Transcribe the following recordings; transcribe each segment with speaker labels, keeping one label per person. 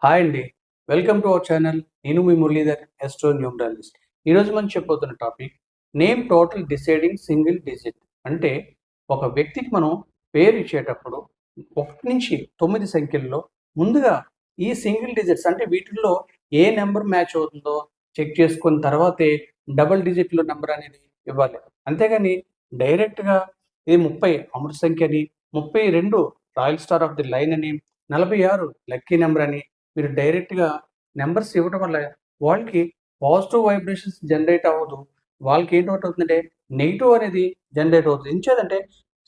Speaker 1: Hi అండి. Welcome to our channel. నేను మీ మురళీధర్, ఎస్ట్రో న్యూమరాలజిస్ట్. ఈరోజు మనం చెప్పబోతున్న topic name total deciding single digit. అంటే ఒక వ్యక్తికి మనం పేరు ఇచ్చేటప్పుడు 1-9 సంఖ్యల్లో ముందుగా ఈ సింగిల్ డిజిట్స్ అంటే వీటిల్లో ఏ నెంబర్ మ్యాచ్ అవుతుందో చెక్ చేసుకున్న తర్వాతే డబుల్ డిజిట్‌లో నంబర్ అనేది ఇవ్వాలి. అంతేగాని డైరెక్ట్‌గా ఇది 30 అమృత సంఖ్య అని, 32 royal star of the line అని, 46 లక్కీ నంబర్ అని మీరు డైరెక్ట్‌గా నంబర్స్ ఇవ్వడం వల్ల వాళ్ళకి పాజిటివ్ వైబ్రేషన్స్ జనరేట్ అవ్వదు. వాళ్ళకి ఏంటవుతుందంటే నెగెటివ్ అనేది జనరేట్ అవుతుంది. ఎంచేదంటే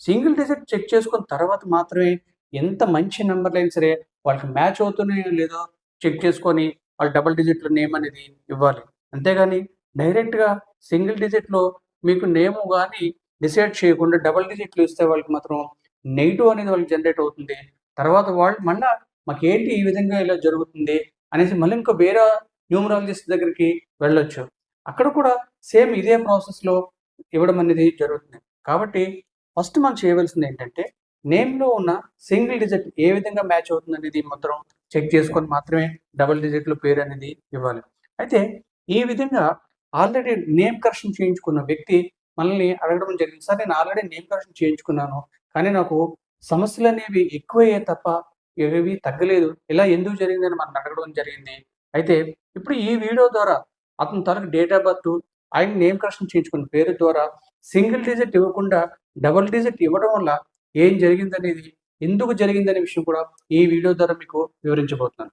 Speaker 1: సింగిల్ డిజిట్ చెక్ చేసుకున్న తర్వాత మాత్రమే ఎంత మంచి నంబర్‌లైనా సరే వాళ్ళకి మ్యాచ్ అవుతున్నాయో లేదో చెక్ చేసుకొని వాళ్ళు డబుల్ డిజిట్‌లో నేమ్ అనేది ఇవ్వాలి. అంతేగాని డైరెక్ట్‌గా సింగిల్ డిజిట్‌లో మీకు నేమ్ గాని డిసైడ్ చేయకుండా డబుల్ డిజిట్‌లో ఇస్తే వాళ్ళకి మాత్రం నెగెటివ్ అనేది వాళ్ళకి జనరేట్ అవుతుంది. తర్వాత వాళ్ళు మళ్ళా మాకేంటి ఈ విధంగా ఇలా జరుగుతుంది అనేసి మళ్ళీ ఇంకో వేరే న్యూమరాలజిస్ట్ దగ్గరికి వెళ్ళొచ్చు. అక్కడ కూడా సేమ్ ఇదే ప్రాసెస్‌లో ఇవ్వడం అనేది జరుగుతుంది. కాబట్టి ఫస్ట్ మనం చేయవలసిందేంటంటే నేమ్‌లో ఉన్న సింగిల్ డిజిట్ ఏ విధంగా మ్యాచ్ అవుతుందనేది మాత్రం చెక్ చేసుకొని మాత్రమే డబుల్ డిజిట్‌లో పేరనేది ఇవ్వాలి. అయితే ఈ విధంగా ఆల్రెడీ నేమ్ కరెక్షన్ చేయించుకున్న వ్యక్తి మనల్ని అడగడం జరిగింది. సార్ నేను ఆల్రెడీ నేమ్ కరెక్షన్ చేయించుకున్నాను. కానీ నాకు సమస్యలనేవి ఎక్కువయ్యాయి తప్ప ఏవి తగ్గలేదు. ఇలా ఎందుకు జరిగిందని మనల్ని అడగడం జరిగింది. అయితే ఇప్పుడు ఈ వీడియో ద్వారా అతని తాలూకు డేట్ ఆఫ్ బర్త్, ఆయన నేమ్ కరెక్షన్ చేయించుకున్న పేరు ద్వారా సింగిల్ డిజిట్ ఇవ్వకుండా డబుల్ డిజిట్ ఇవ్వడం వల్ల ఏం జరిగిందనేది, ఎందుకు జరిగిందనే విషయం కూడా ఈ వీడియో ద్వారా మీకు వివరించబోతున్నాను.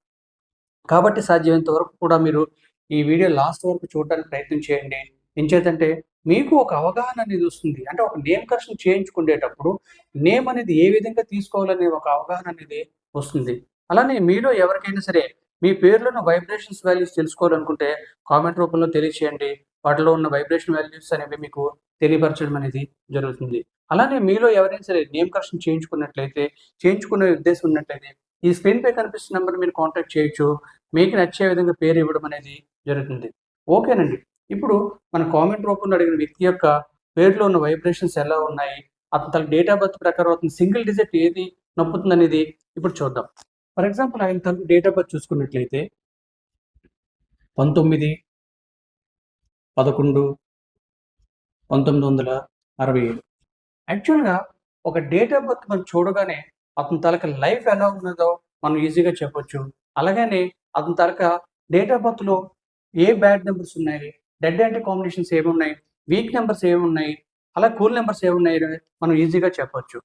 Speaker 1: కాబట్టి సాధ్యమైనంత వరకు కూడా మీరు ఈ వీడియో లాస్ట్ వరకు చూడడానికి ప్రయత్నం చేయండి. ఎంచేతంటే మీకు ఒక అవగాహన అనేది వస్తుంది. అంటే ఒక నేమ్ కరెక్షన్ చేయించుకునేటప్పుడు నేమ్ అనేది ఏ విధంగా తీసుకోవాలనే ఒక అవగాహన అనేది వస్తుంది. అలానే మీలో ఎవరికైనా సరే మీ పేరులో ఉన్న వైబ్రేషన్స్ వాల్యూస్ తెలుసుకోవాలనుకుంటే కామెంట్ రూపంలో తెలియచేయండి. వాటిలో ఉన్న వైబ్రేషన్ వాల్యూస్ అనేవి మీకు తెలియపరచడం అనేది జరుగుతుంది. అలానే మీలో ఎవరైనా సరే నేమ్ కరెక్షన్ చేయించుకున్నట్లయితే, చేయించుకునే ఉద్దేశం ఉన్నట్లయితే ఈ స్క్రీన్‌పై కనిపిస్తున్న నంబర్‌ని మీరు కాంటాక్ట్ చేయొచ్చు. మీకు నచ్చే విధంగా పేరు ఇవ్వడం అనేది జరుగుతుంది. ఓకేనండి. ఇప్పుడు మన కామెంట్ రూపంలో అడిగిన వ్యక్తి యొక్క పేరులో ఉన్న వైబ్రేషన్స్ ఎలా ఉన్నాయి? అతని తన డేట్ ఆఫ్ బర్త్ ప్రకారం అతను సింగిల్ డిజిట్ ఏది నొప్పుతుందనేది ఇప్పుడు చూద్దాం. ఫర్ ఎగ్జాంపుల్ ఆయన తన డేట్ ఆఫ్ బర్త్ చూసుకున్నట్లయితే 19, 11, 1967. యాక్చువల్‌గా ఒక డేట్ ఆఫ్ బర్త్ మనం చూడగానే అతని తాలూకా లైఫ్ ఎలా ఉన్నదో మనం ఈజీగా చెప్పొచ్చు. అలాగనే అతని తాలూకా డేట్ ఆఫ్ బర్త్‌లో ఏ బ్యాడ్ నంబర్స్ ఉన్నాయి, డెడ్ యాంటీ కాంబినేషన్స్ ఏమున్నాయి, వీక్ నంబర్స్ ఏమున్నాయి, అలా కూల్ నంబర్స్ ఏమున్నాయి మనం ఈజీగా చెప్పొచ్చు.